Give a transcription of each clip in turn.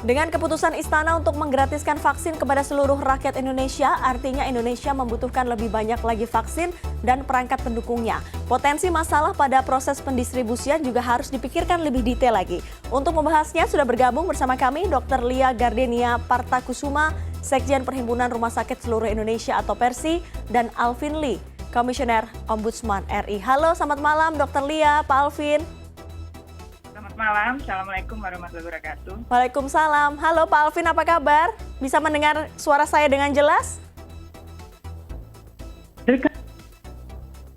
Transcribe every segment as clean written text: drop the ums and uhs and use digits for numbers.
Dengan keputusan Istana untuk menggratiskan vaksin kepada seluruh rakyat Indonesia, artinya Indonesia membutuhkan lebih banyak lagi vaksin dan perangkat pendukungnya. Potensi masalah pada proses pendistribusian juga harus dipikirkan lebih detail lagi. Untuk membahasnya sudah bergabung bersama kami Dr. Lia Gardenia Partakusuma, Sekjen Perhimpunan Rumah Sakit Seluruh Indonesia atau PERSI, dan Alvin Lee, Komisioner Ombudsman RI. Halo, selamat malam Dr. Lia, Pak Alvin. Selamat malam, Assalamualaikum warahmatullahi wabarakatuh. Waalaikumsalam. Halo Pak Alvin, apa kabar? Bisa mendengar suara saya dengan jelas?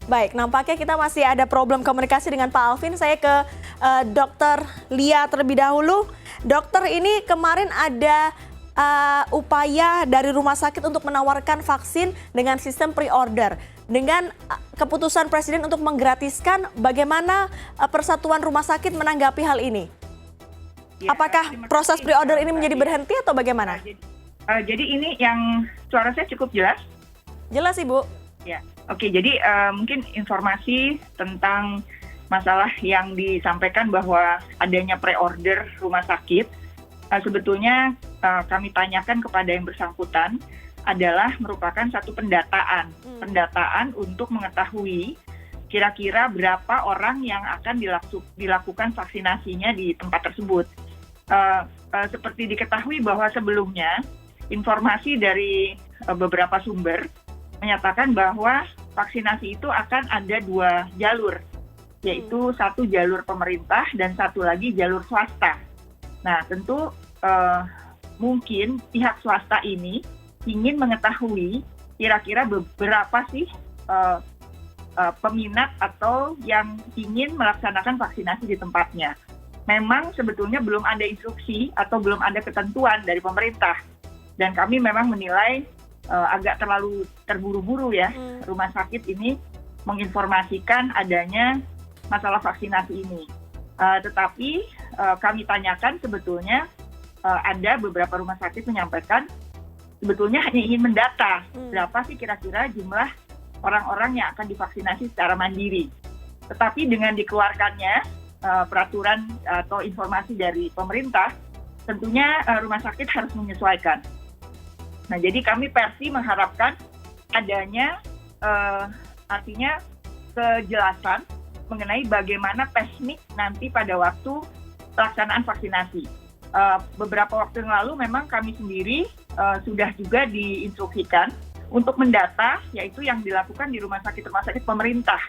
Baik, nampaknya kita masih ada problem komunikasi dengan Pak Alvin. Saya ke Dr. Lia terlebih dahulu. Dokter, ini kemarin ada upaya dari rumah sakit untuk menawarkan vaksin dengan sistem pre-order. Dengan keputusan Presiden untuk menggratiskan, bagaimana Persatuan Rumah Sakit menanggapi hal ini? Ya, apakah proses pre-order ini menjadi berhenti atau bagaimana? Jadi ini yang suara saya cukup jelas? Jelas, Ibu. Ya, oke. Jadi mungkin informasi tentang masalah yang disampaikan bahwa adanya pre-order rumah sakit, sebetulnya kami tanyakan kepada yang bersangkutan adalah merupakan satu pendataan untuk mengetahui kira-kira berapa orang yang akan dilakukan vaksinasinya di tempat tersebut. Seperti diketahui bahwa sebelumnya informasi dari beberapa sumber menyatakan bahwa vaksinasi itu akan ada 2 jalur, yaitu satu jalur pemerintah dan satu lagi jalur swasta. Nah, tentu mungkin pihak swasta ini ingin mengetahui kira-kira beberapa sih peminat atau yang ingin melaksanakan vaksinasi di tempatnya. Memang sebetulnya belum ada instruksi atau belum ada ketentuan dari pemerintah. Dan kami memang menilai agak terlalu terburu-buru ya rumah sakit ini menginformasikan adanya masalah vaksinasi ini. Tetapi kami tanyakan sebetulnya ada beberapa rumah sakit menyampaikan sebetulnya hanya ingin mendata berapa sih kira-kira jumlah orang-orang yang akan divaksinasi secara mandiri. Tetapi dengan dikeluarkannya peraturan atau informasi dari pemerintah, tentunya rumah sakit harus menyesuaikan. Nah, jadi kami PERSI mengharapkan adanya artinya kejelasan mengenai bagaimana teknik nanti pada waktu pelaksanaan vaksinasi. Beberapa waktu yang lalu memang kami sendiri sudah juga diinstruksikan untuk mendata, yaitu yang dilakukan di rumah sakit pemerintah.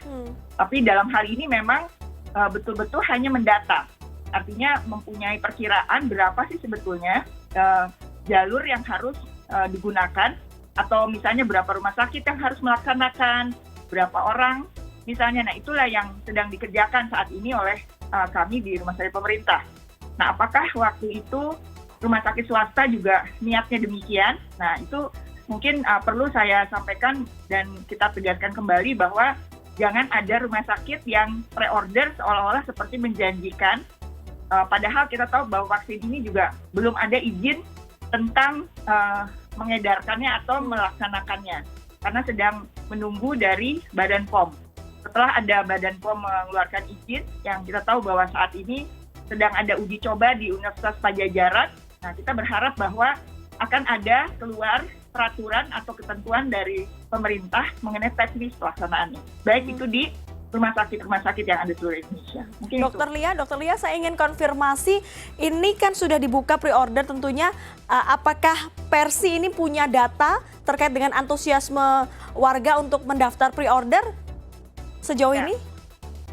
Tapi dalam hal ini memang betul-betul hanya mendata. Artinya mempunyai perkiraan berapa sih sebetulnya jalur yang harus digunakan, atau misalnya berapa rumah sakit yang harus melaksanakan, berapa orang misalnya. Nah, itulah yang sedang dikerjakan saat ini oleh kami di rumah sakit pemerintah. Nah, apakah waktu itu rumah sakit swasta juga niatnya demikian? Nah, itu mungkin perlu saya sampaikan dan kita tegaskan kembali bahwa jangan ada rumah sakit yang pre-order seolah-olah seperti menjanjikan. Padahal kita tahu bahwa vaksin ini juga belum ada izin tentang mengedarkannya atau melaksanakannya. Karena sedang menunggu dari Badan POM. Setelah ada Badan POM mengeluarkan izin, yang kita tahu bahwa saat ini sedang ada uji coba di Universitas Padjadjaran. Nah, kita berharap bahwa akan ada keluar peraturan atau ketentuan dari pemerintah mengenai teknis pelaksanaannya. Baik itu di rumah sakit yang ada di seluruh Indonesia. Mungkin Dokter Lia, saya ingin konfirmasi, ini kan sudah dibuka pre-order tentunya. Apakah PERSI ini punya data terkait dengan antusiasme warga untuk mendaftar pre-order sejauh ini?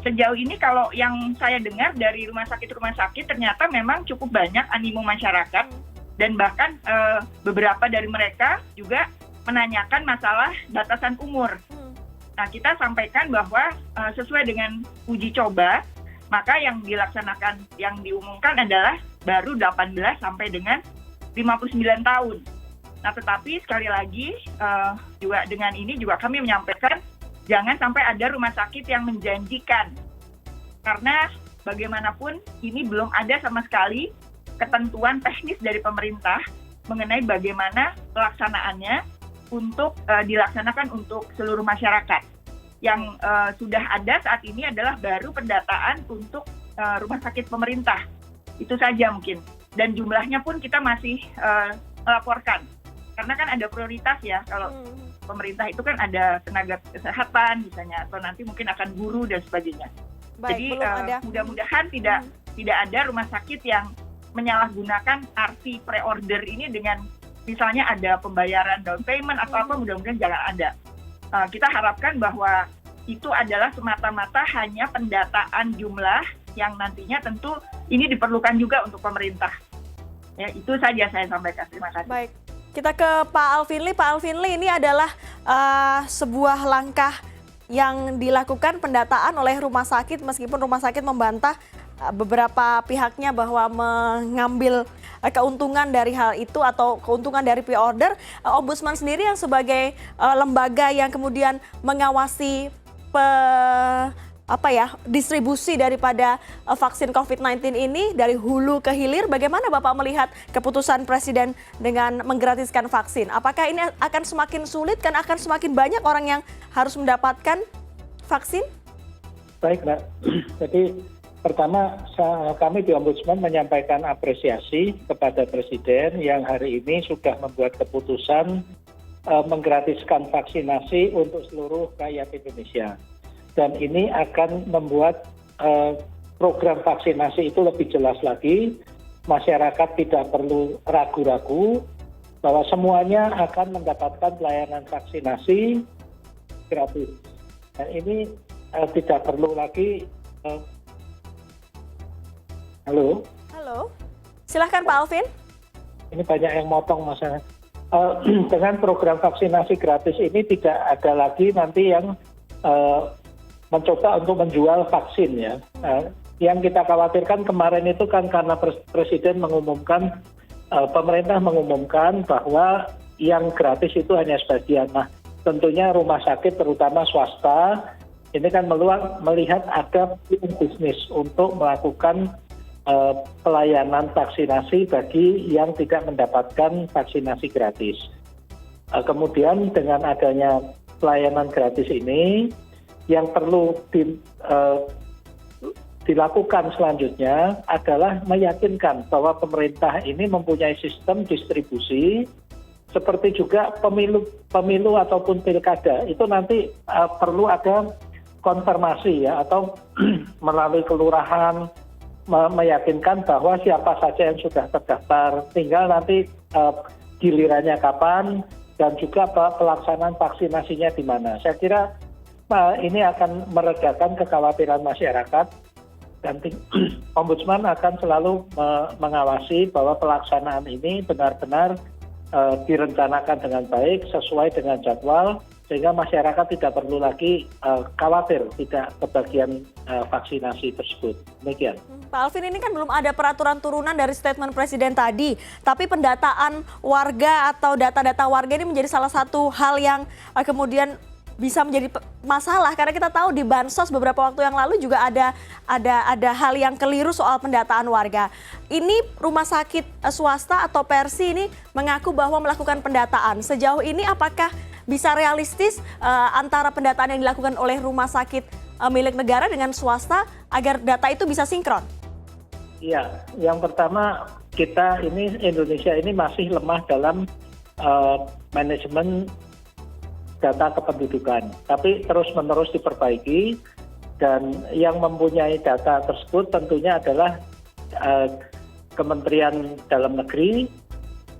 Sejauh ini kalau yang saya dengar dari rumah sakit ternyata memang cukup banyak animo masyarakat, dan bahkan beberapa dari mereka juga menanyakan masalah batasan umur. Nah, kita sampaikan bahwa sesuai dengan uji coba, maka yang dilaksanakan, yang diumumkan adalah baru 18 sampai dengan 59 tahun. Nah, tetapi sekali lagi juga dengan ini juga kami menyampaikan jangan sampai ada rumah sakit yang menjanjikan. Karena bagaimanapun ini belum ada sama sekali ketentuan teknis dari pemerintah mengenai bagaimana pelaksanaannya untuk dilaksanakan untuk seluruh masyarakat. Yang sudah ada saat ini adalah baru pendataan untuk rumah sakit pemerintah. Itu saja mungkin. dan jumlahnya pun kita masih melaporkan. Karena kan ada prioritas ya, kalau pemerintah itu kan ada tenaga kesehatan misalnya, atau nanti mungkin akan guru dan sebagainya. Baik, jadi mudah-mudahan tidak ada rumah sakit yang menyalahgunakan arti pre-order ini dengan misalnya ada pembayaran down payment atau apa, mudah-mudahan jangan ada. Kita harapkan bahwa itu adalah semata-mata hanya pendataan jumlah yang nantinya tentu ini diperlukan juga untuk pemerintah. Ya, itu saja saya sampaikan. Terima kasih. Baik, kita ke Pak Alvinly. Pak Alvinly, ini adalah sebuah langkah yang dilakukan pendataan oleh rumah sakit, meskipun rumah sakit membantah beberapa pihaknya bahwa mengambil keuntungan dari hal itu atau keuntungan dari pre-order. Ombudsman sendiri yang sebagai lembaga yang kemudian mengawasi distribusi daripada vaksin COVID-19 ini dari hulu ke hilir, bagaimana Bapak melihat keputusan Presiden dengan menggratiskan vaksin? Apakah ini akan semakin sulit, kan akan semakin banyak orang yang harus mendapatkan vaksin? Baik, Mbak. Jadi pertama kami di Ombudsman menyampaikan apresiasi kepada Presiden yang hari ini sudah membuat keputusan menggratiskan vaksinasi untuk seluruh rakyat Indonesia. Dan ini akan membuat program vaksinasi itu lebih jelas lagi. Masyarakat tidak perlu ragu-ragu bahwa semuanya akan mendapatkan pelayanan vaksinasi gratis. Dan ini tidak perlu lagi. Halo? Halo, silahkan Pak Alvin. Ini banyak yang motong masalah. Dengan program vaksinasi gratis ini tidak ada lagi nanti yang mencoba untuk menjual vaksin ya. Yang kita khawatirkan kemarin itu kan karena Presiden mengumumkan, pemerintah mengumumkan bahwa yang gratis itu hanya sebagian. Nah, tentunya rumah sakit terutama swasta ini kan melihat ada bisnis untuk melakukan pelayanan vaksinasi bagi yang tidak mendapatkan vaksinasi gratis. Kemudian dengan adanya pelayanan gratis ini, yang perlu dilakukan selanjutnya adalah meyakinkan bahwa pemerintah ini mempunyai sistem distribusi, seperti juga pemilu ataupun pilkada itu nanti perlu ada konfirmasi ya, atau melalui kelurahan meyakinkan bahwa siapa saja yang sudah terdaftar, tinggal nanti gilirannya kapan dan juga pelaksanaan vaksinasinya di mana. Saya kira ini akan meredakan kekhawatiran masyarakat dan Ombudsman akan selalu mengawasi bahwa pelaksanaan ini benar-benar direncanakan dengan baik sesuai dengan jadwal, sehingga masyarakat tidak perlu lagi khawatir tidak kebagian vaksinasi tersebut. Demikian. Pak Alvin, ini kan belum ada peraturan turunan dari statement Presiden tadi, tapi pendataan warga atau data-data warga ini menjadi salah satu hal yang kemudian bisa menjadi masalah, karena kita tahu di Bansos beberapa waktu yang lalu juga ada hal yang keliru soal pendataan warga. Ini rumah sakit swasta atau Persi ini mengaku bahwa melakukan pendataan. Sejauh ini apakah bisa realistis antara pendataan yang dilakukan oleh rumah sakit milik negara dengan swasta agar data itu bisa sinkron? Iya, yang pertama kita ini Indonesia ini masih lemah dalam manajemen data kependudukan, tapi terus-menerus diperbaiki, dan yang mempunyai data tersebut tentunya adalah Kementerian Dalam Negeri,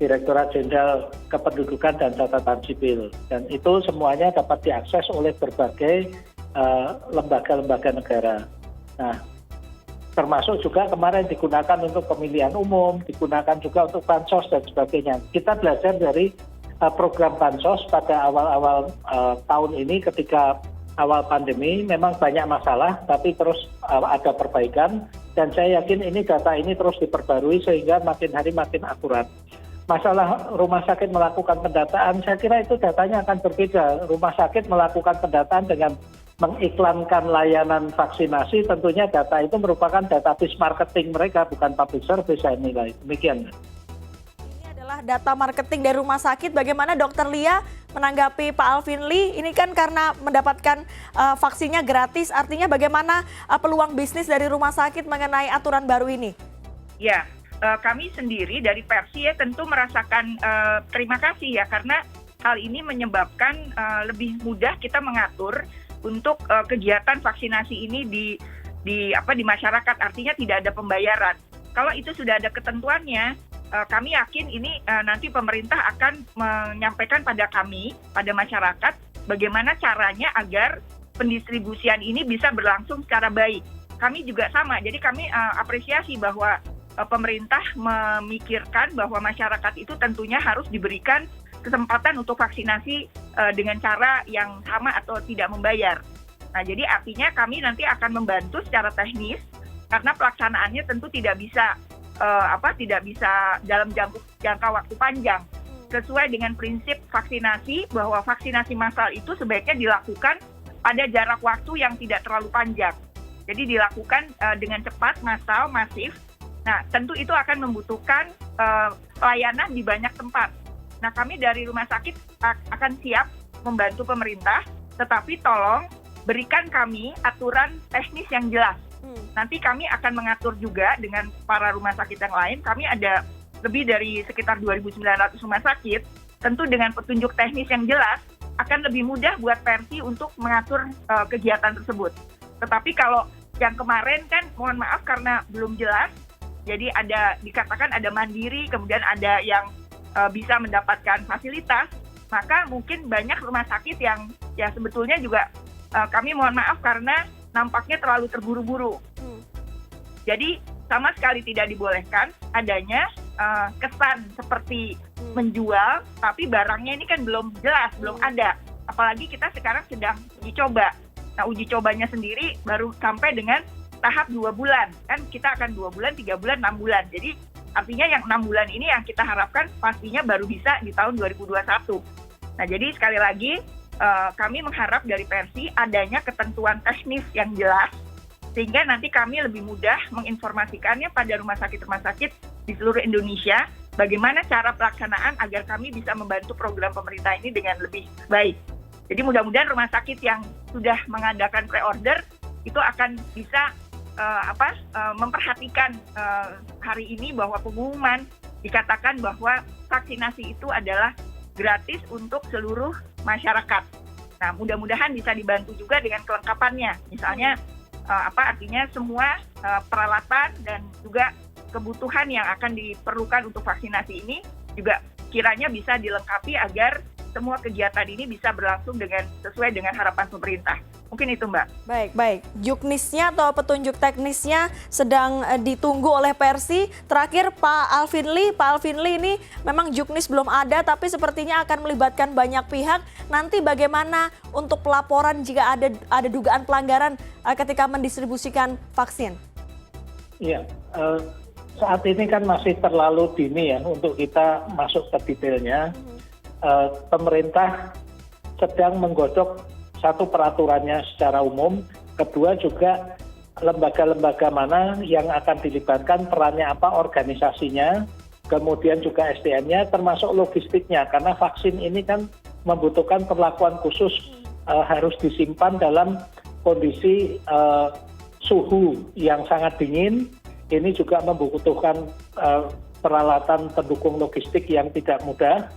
Direktorat Jenderal Kependudukan dan Catatan Sipil, dan itu semuanya dapat diakses oleh berbagai lembaga-lembaga negara. Nah, termasuk juga kemarin digunakan untuk pemilihan umum, digunakan juga untuk bansos dan sebagainya. Kita belajar dari program bansos pada awal-awal tahun ini ketika awal pandemi memang banyak masalah, tapi terus ada perbaikan, dan saya yakin ini data ini terus diperbarui sehingga makin hari makin akurat. Masalah rumah sakit melakukan pendataan, saya kira itu datanya akan berbeda. Rumah sakit melakukan pendataan dengan mengiklankan layanan vaksinasi, tentunya data itu merupakan database marketing mereka, bukan public service, saya nilai. Demikian. Ini adalah data marketing dari rumah sakit. Bagaimana Dr. Lia menanggapi Pak Alvinly? Ini kan karena mendapatkan vaksinnya gratis, artinya bagaimana peluang bisnis dari rumah sakit mengenai aturan baru ini? Ya, kami sendiri dari Persi ya tentu merasakan terima kasih ya, karena hal ini menyebabkan lebih mudah kita mengatur untuk kegiatan vaksinasi ini di masyarakat, artinya tidak ada pembayaran. Kalau itu sudah ada ketentuannya, kami yakin ini nanti pemerintah akan menyampaikan pada kami, pada masyarakat, bagaimana caranya agar pendistribusian ini bisa berlangsung secara baik. Kami juga sama, jadi kami apresiasi bahwa pemerintah memikirkan bahwa masyarakat itu tentunya harus diberikan kesempatan untuk vaksinasi dengan cara yang sama atau tidak membayar. Nah, jadi artinya kami nanti akan membantu secara teknis karena pelaksanaannya tentu tidak bisa dalam jangka waktu panjang. Sesuai dengan prinsip vaksinasi bahwa vaksinasi massal itu sebaiknya dilakukan pada jarak waktu yang tidak terlalu panjang. Jadi dilakukan dengan cepat, massal, masif. Nah, tentu itu akan membutuhkan pelayanan di banyak tempat. Nah, kami dari rumah sakit akan siap membantu pemerintah, tetapi tolong berikan kami aturan teknis yang jelas. Nanti kami akan mengatur juga dengan para rumah sakit yang lain. Kami ada lebih dari sekitar 2.900 rumah sakit. Tentu dengan petunjuk teknis yang jelas, akan lebih mudah buat Persi untuk mengatur kegiatan tersebut. Tetapi kalau yang kemarin kan, mohon maaf karena belum jelas, jadi dikatakan ada mandiri, kemudian ada yang bisa mendapatkan fasilitas, maka mungkin banyak rumah sakit yang ya sebetulnya juga kami mohon maaf karena nampaknya terlalu terburu-buru. Jadi sama sekali tidak dibolehkan adanya kesan seperti menjual, tapi barangnya ini kan belum jelas, belum ada. Apalagi kita sekarang sedang uji coba. Nah, uji cobanya sendiri baru sampai dengan tahap 2 bulan. Kan kita akan 2 bulan, 3 bulan, 6 bulan. Jadi artinya yang 6 bulan ini yang kita harapkan pastinya baru bisa di tahun 2021. Nah, jadi sekali lagi kami mengharap dari Persi adanya ketentuan teknis yang jelas, sehingga nanti kami lebih mudah menginformasikannya pada rumah sakit-rumah sakit di seluruh Indonesia, bagaimana cara pelaksanaan agar kami bisa membantu program pemerintah ini dengan lebih baik. Jadi mudah-mudahan rumah sakit yang sudah mengadakan pre-order itu akan bisa memperhatikan hari ini bahwa pengumuman dikatakan bahwa vaksinasi itu adalah gratis untuk seluruh masyarakat. Nah, mudah-mudahan bisa dibantu juga dengan kelengkapannya. Misalnya artinya semua peralatan dan juga kebutuhan yang akan diperlukan untuk vaksinasi ini juga kiranya bisa dilengkapi agar semua kegiatan ini bisa berlangsung sesuai dengan harapan pemerintah. Mungkin itu, Mbak. Baik. Juknisnya atau petunjuk teknisnya sedang ditunggu oleh Persi. Terakhir, Pak Alvin Lee ini memang juknis belum ada, tapi sepertinya akan melibatkan banyak pihak. Nanti bagaimana untuk pelaporan jika ada dugaan pelanggaran ketika mendistribusikan vaksin? Iya, saat ini kan masih terlalu dini ya untuk kita masuk ke detailnya. Pemerintah sedang menggodok satu peraturannya secara umum, kedua juga lembaga-lembaga mana yang akan dilibatkan, perannya apa, organisasinya, kemudian juga SDM-nya, termasuk logistiknya, karena vaksin ini kan membutuhkan perlakuan khusus, harus disimpan dalam kondisi suhu yang sangat dingin. Ini juga membutuhkan peralatan pendukung logistik yang tidak mudah.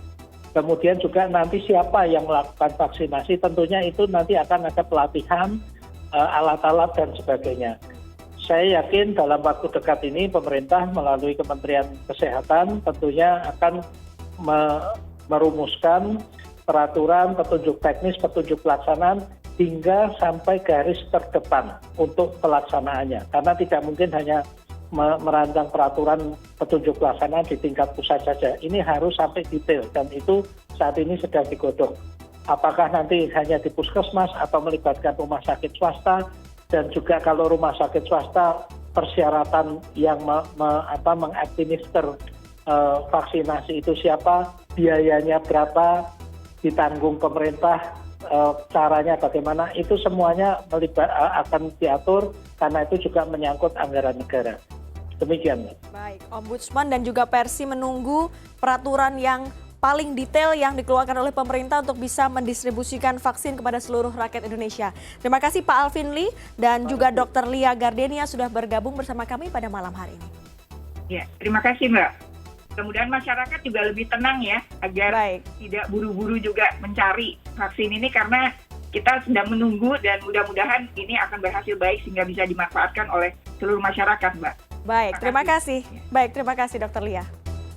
Kemudian juga nanti siapa yang melakukan vaksinasi, tentunya itu nanti akan ada pelatihan, alat-alat dan sebagainya. Saya yakin dalam waktu dekat ini pemerintah melalui Kementerian Kesehatan tentunya akan merumuskan peraturan, petunjuk teknis, petunjuk pelaksanaan hingga sampai garis terdepan untuk pelaksanaannya. Karena tidak mungkin hanya merancang peraturan petunjuk pelaksanaan di tingkat pusat saja. Ini harus sampai detail dan itu saat ini sedang digodok. Apakah nanti hanya di puskesmas atau melibatkan rumah sakit swasta, dan juga kalau rumah sakit swasta persyaratan yang mengadminister vaksinasi itu siapa, biayanya berapa, ditanggung pemerintah, caranya bagaimana, itu semuanya akan diatur karena itu juga menyangkut anggaran negara. Demikian. Baik, Ombudsman dan juga Persi menunggu peraturan yang paling detail yang dikeluarkan oleh pemerintah untuk bisa mendistribusikan vaksin kepada seluruh rakyat Indonesia. Terima kasih Pak Alvin Lee dan juga Dr. Lia Gardenia sudah bergabung bersama kami pada malam hari ini. Ya, terima kasih Mbak. Mudah-mudahan masyarakat juga lebih tenang ya, agar Baik. tidak buru-buru juga mencari vaksin ini, karena kita sedang menunggu dan mudah-mudahan ini akan berhasil baik sehingga bisa dimanfaatkan oleh seluruh masyarakat, Mbak. Baik, terima kasih. Baik, terima kasih Dr. Lia.